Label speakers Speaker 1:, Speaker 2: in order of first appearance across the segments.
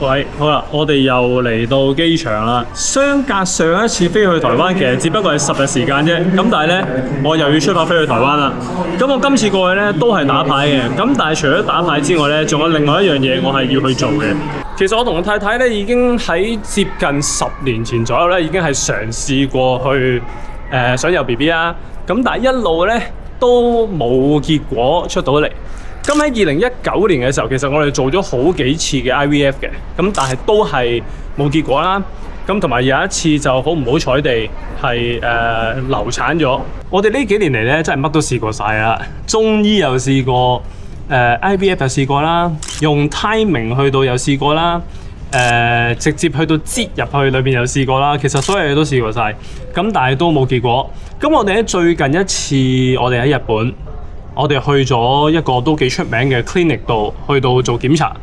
Speaker 1: 喂，好啦，我哋又嚟到機場啦。相隔上一次飛去台灣，其實只不過係10日時間啫。咁但係咧，我又要出發飛去台灣啦。咁我今次過去咧都係打牌嘅。咁但係除咗打牌之外咧，仲有另外一樣嘢我係要去做嘅。其實我同我太太咧已經喺接近10年前左右咧，已經係嘗試過去想有 BB 啦。咁但係一路咧都冇結果出到嚟。咁喺2019年嘅時候，其實我哋做咗好幾次嘅 IVF 嘅，咁但係都係冇結果啦。咁同埋有一次就好唔好彩地係流產咗。我哋呢幾年嚟咧，真係乜都試過晒啦，中醫又試過，IVF 又試過啦，用 timing 去到又試過啦，直接去到擠入去裏邊又試過啦。其實所有嘢都試過晒，咁但係都冇結果。咁我哋喺最近一次，我哋喺日本。我哋去咗一個都幾出名嘅 clinic 度，去到做檢查。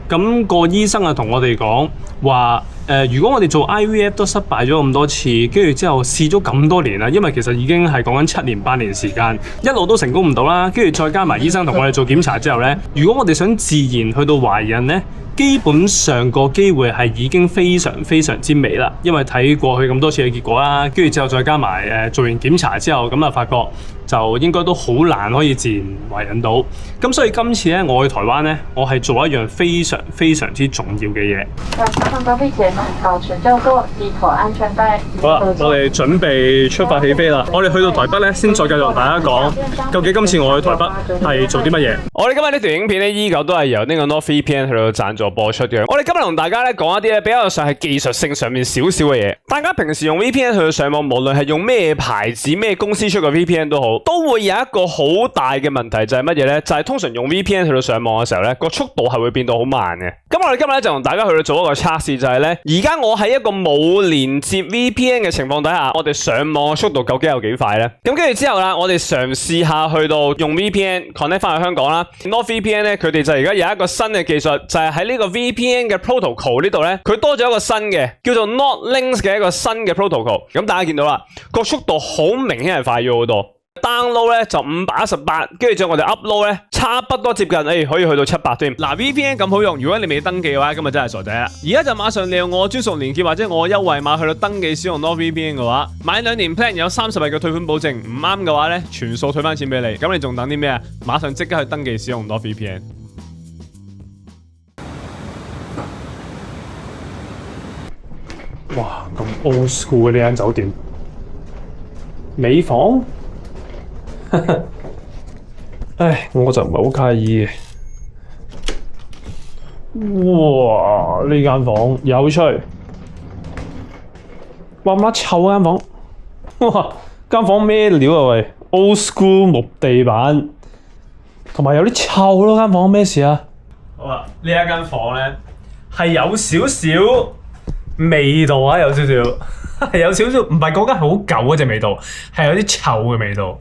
Speaker 1: 咁個醫生啊同我哋講話，如果我哋做 IVF 都失敗咗咁多次，跟住之後試咗咁多年啦，因為其實已經係講緊7年8年時間，一路都成功唔到啦。跟住再加埋醫生同我哋做檢查之後呢，如果我哋想自然去到懷孕呢，基本上個機會係已經非常非常之微啦，因為睇過去咁多次嘅結果啦，跟住之後再加埋做完檢查之後，咁啊發覺就應該都好難可以自然懷孕到。咁所以今次咧，我去台灣咧，我係做一樣非常非常之重要嘅嘢。
Speaker 2: 搭乘交飛前保持叫做系妥安全帶。
Speaker 1: 好啦，我哋準備出發起飛啦。我哋去到台北咧，先再繼續同大家講，究竟今次我去台北係做啲乜嘢。我哋今日呢條影片咧，依舊都係由呢個 NordVPN 去到贊助播出嘅。我哋今日同大家咧講一啲咧比較上係技術性上面少少嘅嘢。大家平時用 VPN 去到上網，無論係用咩牌子、咩公司出嘅 VPN 都好，都會有一個好大嘅問題，就係乜嘢咧？就係通常用 VPN 去到上網嘅時候咧，個速度係會變到好慢嘅。咁我哋今日咧就同大家去到做一個測試，就係咧，而家我喺一個冇連接 VPN 嘅情況底下，我哋上網嘅速度究竟有幾快咧？咁跟住之後啦，我哋嘗試下去到用 VPN connect 翻去香港啦。NordVPN 咧，佢哋就而家有一個新嘅技術，就係喺呢個 VPN 嘅 protocol 呢度咧，佢多咗一個新嘅叫做 NordLynx 嘅一個新嘅 protocol。咁大家見到啦，個速度好明顯係快咗好多。download 咧就518，跟住之後我哋 upload 咧差不多接近，可以去到700添。嗱 VPN 咁好用，如果你未登記嘅話，咁啊真係傻仔啦。而家就馬上利用我專屬連結或者我優惠碼去到登記使用 NordVPN 嘅話，買2年 plan 有30日嘅退款保證，唔啱嘅話咧全數退翻錢俾你。咁你仲等啲咩啊？馬上即刻去登記使用 NordVPN。哇，咁 old school 嘅呢間酒店，美房。唉，我就唔係好介意嘅。哇！呢間房有趣，哇乜臭間房？哇！間房咩料啊喂 ？Old school 木地板，同埋有啲臭咯。間房咩事啊？好啊，呢一間房咧係有少少味道啊，有少少係有少少，唔係嗰間好舊嗰隻味道，係有啲臭嘅味道。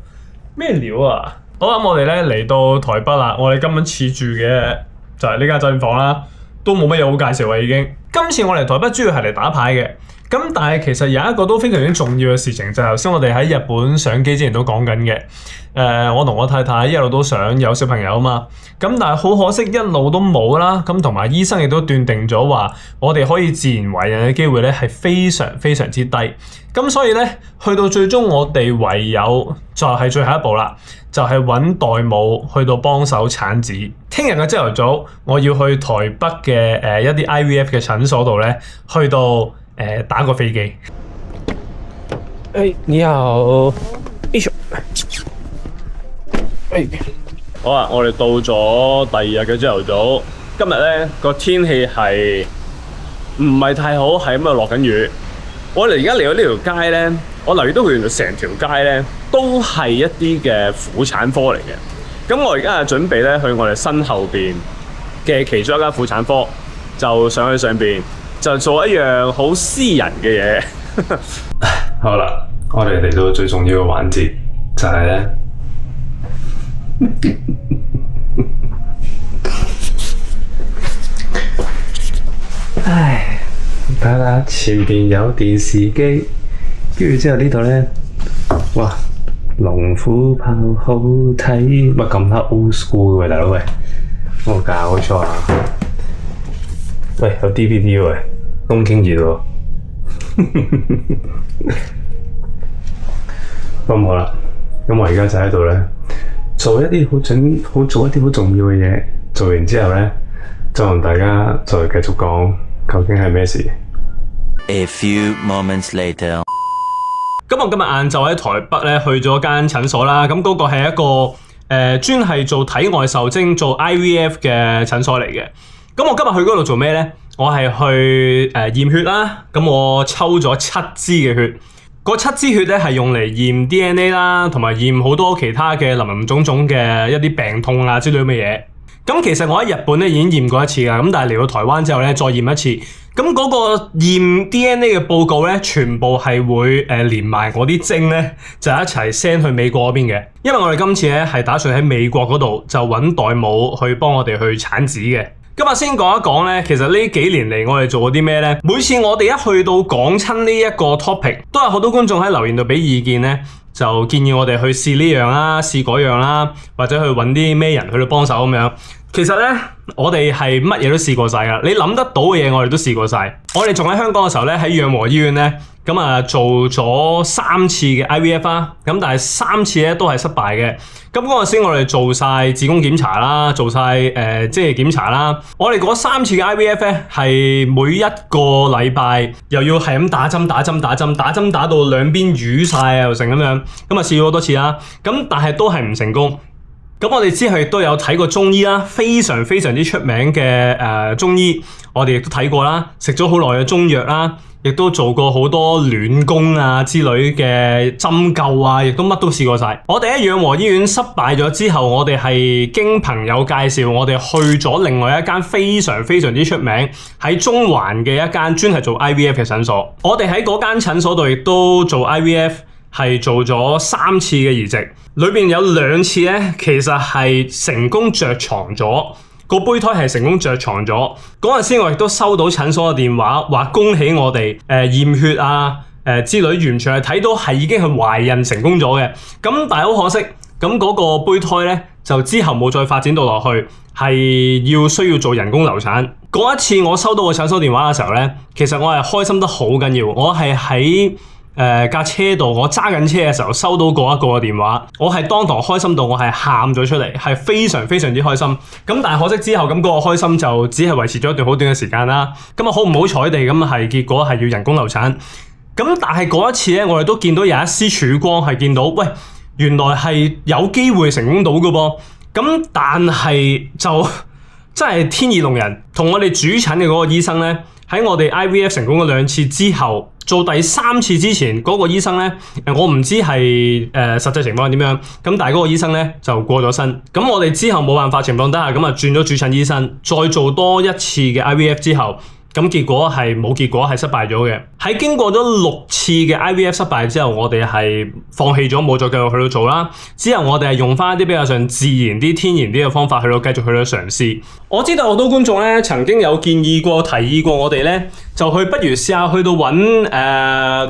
Speaker 1: 咩料啊？好啦，我哋咧嚟到台北啦。我哋今次住嘅就係呢間酒店房啦，都冇乜嘢好介紹啊已經。今次我嚟台北主要係嚟打牌嘅，咁但係其實有一個都非常之重要嘅事情，就係頭先我哋喺日本上機之前都講緊嘅。我同我太太一路都想有小朋友啊嘛，咁但係好可惜一路都冇啦。咁同埋醫生亦都斷定咗話，我哋可以自然懷孕嘅機會咧係非常非常之低。咁所以咧，去到最終我哋唯有就係最後一步啦，就係揾代母去到幫手產子。聽日嘅朝頭早，我要去台北嘅一啲 IVF 嘅診所度咧，去到打個飛機。你好，好啊！我哋到咗第2日嘅朝頭早，今日咧個天氣係唔係太好，係咁啊落緊雨。我哋而家嚟到呢條街咧，我留意到佢原來成條街咧都係一啲嘅婦產科嚟嘅。咁我而家準備咧去我哋身後邊嘅其中一間婦產科，就上去上邊就做一樣好私人嘅嘢。好啦，我哋嚟到最重要嘅環節，就係咧。唉，睇下前邊有電視機，跟住之後呢度咧，哇，龍虎豹好睇，乜咁黑 old school 嘅大佬喂，冇搞錯啊！
Speaker 3: 喂，有 DPP 喂，東京熱喎。咁好啦，咁我而家就喺度咧，做一啲好重要嘅嘢，做完之後咧，就同大家再繼續講究竟係咩事。
Speaker 4: A few moments later。
Speaker 1: 咁我今日晏晝喺台北咧去咗間診所啦，咁嗰個係一個專係做體外受精做 IVF 嘅診所嚟嘅。咁我今日去嗰度做咩咧？我係去驗血啦，咁我抽咗7支嘅血，嗰7支血咧係用嚟驗 DNA 啦，同埋驗好多其他嘅林林總總嘅一啲病痛啊之類嘅嘢。咁其實我喺日本咧已經驗過一次㗎，咁但係嚟到台灣之後咧再驗一次。咁嗰個驗 DNA 嘅報告咧，全部係會連埋我啲精咧，就一齊 send 去美國嗰邊嘅。因為我哋今次咧係打算喺美國嗰度就揾代母去幫我哋去產子嘅。今日先講一講咧，其實呢幾年嚟我哋做過啲咩咧？每次我哋一去到講親呢一個 topic，都有好多觀眾喺留言度俾意見咧，就建議我哋去試呢樣啦，試嗰樣啦，或者去揾啲咩人去到幫手咁樣。其實咧，我哋係乜嘢都試過晒㗎，你諗得到嘅嘢我哋都試過晒。我哋仲喺香港嘅時候咧，喺養和醫院咧，咁做咗3次嘅 IVF 啦，咁但係3次咧都係失敗嘅。咁嗰陣時我哋做晒子宮檢查啦，做晒即係檢查啦。我哋嗰3次嘅 IVF 咧係每一個禮拜又要係咁打針打到兩邊瘀晒又成咁樣，咁試咗好多次啦。咁但係都係唔成功。咁我哋之後亦都有睇過中醫啦，非常之出名嘅中醫，我哋亦都睇過啦，食咗好耐嘅中藥啦，亦都做過好多暖宮啊之類嘅針灸啊，亦都乜都試過晒。我哋喺養和醫院失敗咗之後，我哋係經朋友介紹，我哋去咗另外一間非常之出名喺中環嘅一間專係做 IVF 嘅診所。我哋喺嗰間診所度亦都做 IVF。係做咗3次嘅移植，裏面有2次咧，其實係成功着床咗，個胚胎係成功着床咗。嗰陣時我亦都收到診所嘅電話，話恭喜我哋驗血啊之類，完全係睇到係已經係懷孕成功咗嘅。咁但係好可惜，咁嗰個胚胎咧就之後冇再發展到落去，係需要做人工流產。嗰一次我收到個診所電話嘅時候咧，其實我係開心得好緊要，我係喺架車度，我揸緊車嘅時候收到嗰一個電話，我係當堂開心到我係喊咗出嚟，係非常之開心。咁但係可惜之後咁嗰個開心就只係維持咗一段好短嘅時間啦。咁好唔好彩地咁係結果係要人工流產。咁但係嗰一次咧，我哋都見到有一絲曙光，係見到喂，原來係有機會成功到嘅噃。咁但係就真係天意弄人，同我哋主診嘅嗰個醫生咧，喺我哋 IVF 成功咗2次之後，做第3次之前嗰個醫生咧，我唔知係實際情況係點樣，咁但係嗰個醫生咧就過咗身。咁我哋之後冇辦法情況底下，咁轉咗主診醫生，再做多1次嘅 IVF 之後，咁結果係冇結果，係失敗咗嘅。喺經過咗6次嘅 IVF 失敗之後，我哋係放棄咗，冇再繼續去到做啦。之後我哋係用翻一啲比較上自然啲、天然啲嘅方法去到繼續去到嘗試。我知道好多觀眾咧曾經有建議過、提議過我哋咧，就去不如試下去到揾代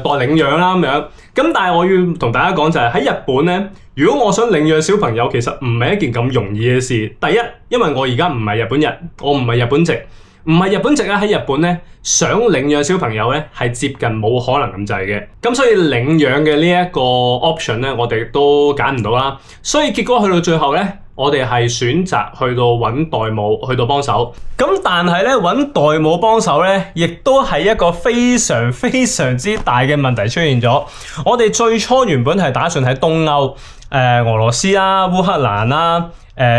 Speaker 1: 領養啦咁樣。咁但係我要同大家講就係喺日本咧，如果我想領養小朋友，其實唔係一件咁容易嘅事。第一，因為我而家唔係日本人，我唔係日本籍。唔係日本籍咧，喺日本咧想領養小朋友咧係接近冇可能咁滯嘅，咁所以領養嘅呢一個 option 咧，我哋都揀唔到啦。所以結果去到最後咧，我哋係選擇去到揾代母去到幫手。咁但係咧揾代母幫手咧，亦都係一個非常之大嘅問題出現咗。我哋最初原本係打算喺東歐、俄羅斯啦、烏克蘭啦、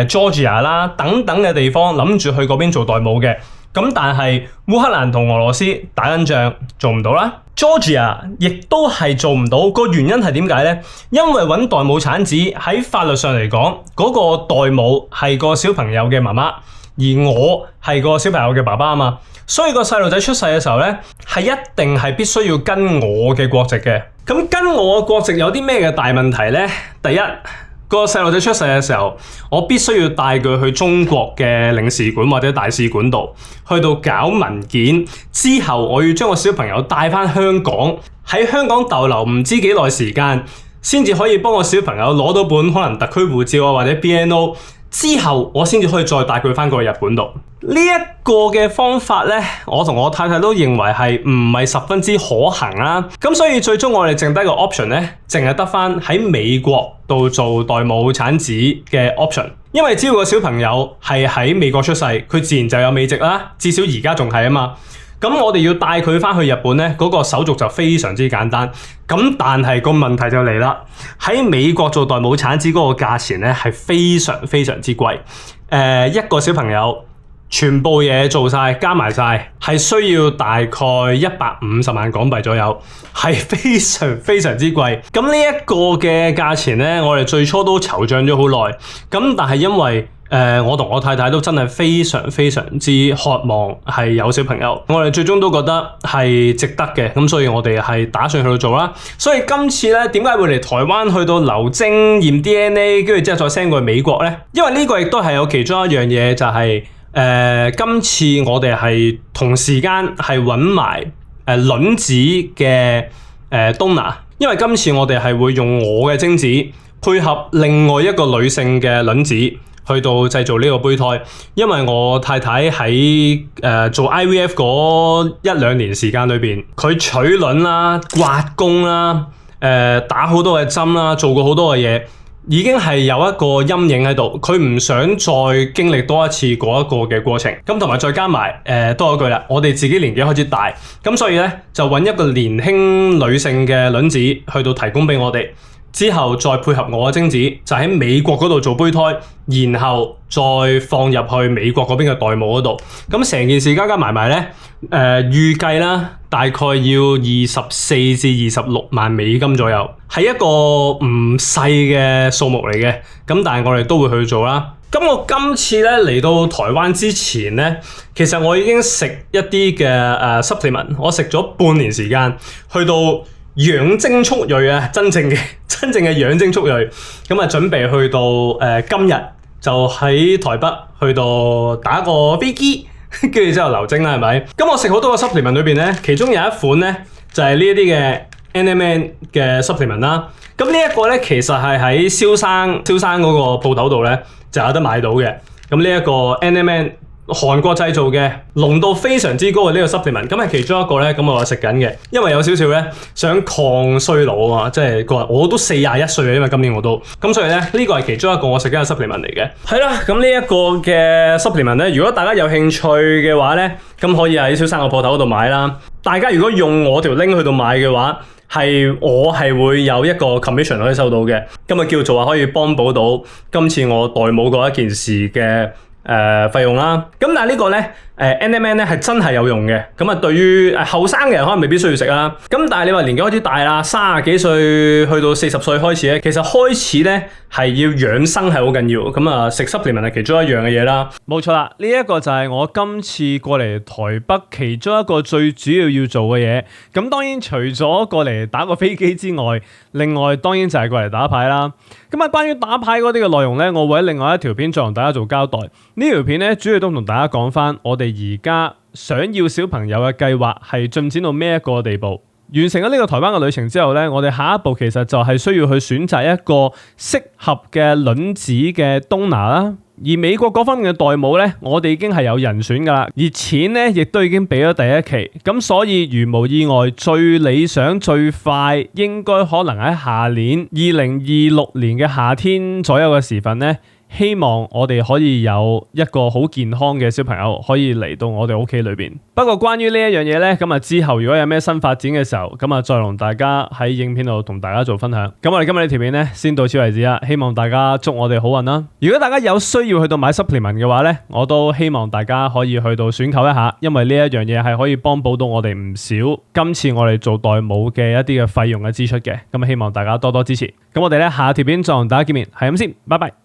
Speaker 1: Georgia 啦等等嘅地方諗住去嗰邊做代母嘅。咁但係烏克蘭同俄羅斯打緊仗，做唔到啦。Georgia 亦都係做唔到，個原因係點解咧？因為揾代母產子喺法律上嚟講，嗰個代母係個小朋友嘅媽媽，而我係個小朋友嘅爸爸啊嘛，所以個細路仔出世嘅時候咧，係一定係必須要跟我嘅國籍嘅。咁跟我嘅國籍有啲咩嘅大問題咧？第一，個細路仔出世嘅時候，我必須要帶佢去中國嘅領事館或者大使館度，去到搞文件。之後我要將個小朋友帶返香港，喺香港逗留唔知幾耐時間，先至可以幫個小朋友攞到本可能特區護照啊或者 BNO，之後我先至可以再帶佢翻過去日本度。呢一個嘅方法咧，我同我太太都認為係唔係十分之可行啦。咁所以最終我哋剩低個 option 咧，淨係得翻喺美國度做代母產子嘅 option。因為只要個小朋友係喺美國出世，佢自然就有美籍啦，至少而家仲係啊嘛。咁我哋要帶佢翻去日本咧，嗰個手續就非常之簡單。咁但係個問題就嚟啦，喺美國做代母產子嗰個價錢咧係非常非常之貴。一個小朋友全部嘢做晒加埋晒，係需要大概150萬港幣左右，係非常非常之貴。咁呢一個嘅價錢咧，我哋最初都籌帳咗好耐。咁但係因為我同我太太都真係非常非常之渴望係有小朋友，我哋最終都覺得係值得嘅，咁所以我哋係打算去到做啦。所以今次咧，點解會嚟台灣去到留精驗 DNA， 跟住之後再 send 過去美國咧？因為呢個亦都係有其中一樣嘢，就係今次我哋係同時間係揾埋卵子嘅donor，因為今次我哋係會用我嘅精子配合另外一個女性嘅卵子，去到製造呢個胚胎。因為我太太喺做 IVF 嗰1-2年時間裏邊，佢取卵啦、刮宮啦、打好多嘅針啦、做過好多嘅嘢，已經係有一個陰影喺度。佢唔想再經歷多一次嗰一個嘅過程。咁同埋再加埋多一句啦，我哋自己年紀開始大，咁所以咧就揾一個年輕女性嘅卵子去到提供俾我哋。之後再配合我嘅精子，就喺美國嗰度做胚胎，然後再放入去美國嗰邊嘅代母嗰度。咁成件事加加埋埋咧，預計啦，大概要24至26萬美金左右，係一個唔細嘅數目嚟嘅。咁但係我哋都會去做啦。咁我今次咧嚟到台灣之前咧，其實我已經食一啲嘅supplement， 我食咗半年時間，去到養精蓄銳啊，真正嘅養精蓄銳。咁啊準備去到今日就喺台北去到打個飛機，跟住之後留精啦，係咪？咁我食好多個 supplement 裏邊咧，其中有一款咧就係呢一啲嘅 NMN 嘅 supplement 啦。咁呢一個咧其實係喺蕭生嗰個鋪頭度咧就有得買到嘅。咁呢一個 NMN 韓國製造嘅濃度非常之高嘅呢個 supplement， 咁係其中一個咧，咁我食緊嘅，因為有少少咧想抗衰老啊嘛，即係個我都41歲啊，因為今年我都，咁所以咧呢個係其中一個我食緊嘅 supplement 嚟嘅。係啦，咁呢一個嘅 supplement 咧，如果大家有興趣嘅話咧，咁可以喺蕭生個鋪頭嗰度買啦。大家如果用我條 link 去到買嘅話，我係會有一個 commission 可以收到嘅，咁啊叫做話可以幫補到今次我代母嗰一件事嘅費用啦。咁但係呢個咧NMN 咧係真係有用嘅。咁啊對於後生嘅人可能未必需要食啦。咁但係你話年紀開始大啦，30幾歲去到40歲開始咧，其實開始咧係要養生係好緊要。咁啊食 supplement 係其中一樣嘅嘢啦。冇錯啦，呢一個就係我今次過嚟台北其中一個最主要做嘅嘢。咁當然除咗過嚟打個飛機之外，另外當然就係過嚟打牌啦。咁啊關於打牌嗰啲嘅內容咧，我會喺另外一條片再同大家做交代。呢條片咧主要都同大家講翻我哋而家想要小朋友嘅計劃係進展到咩一個地步。完成咗呢個台灣嘅旅程之後咧，我哋下一步其實就係需要去選擇一個適合嘅卵子嘅 donor 啦。而美國嗰方面嘅代母咧，我哋已經係有人選噶啦，而錢咧亦都已經俾咗第一期。咁所以如無意外，最理想最快應該可能喺下年2026年嘅夏天左右嘅時分咧。希望我哋可以有一個好健康嘅小朋友可以嚟到我哋屋企裏邊。不過關於呢一樣嘢呢，咁啊之後如果有咩新發展嘅時候，咁啊再同大家喺影片度同大家做分享。咁我哋今日呢條片呢，先到此為止啦。希望大家祝我哋好運啦。如果大家有需要去到買 supplement 嘅話呢，我都希望大家可以去到選購一下，因為呢一樣嘢係可以幫補到我哋唔少今次我哋做代母嘅一啲嘅費用嘅支出嘅。咁希望大家多多支持。咁我哋呢，下條片再同大家見面，係咁先，拜拜。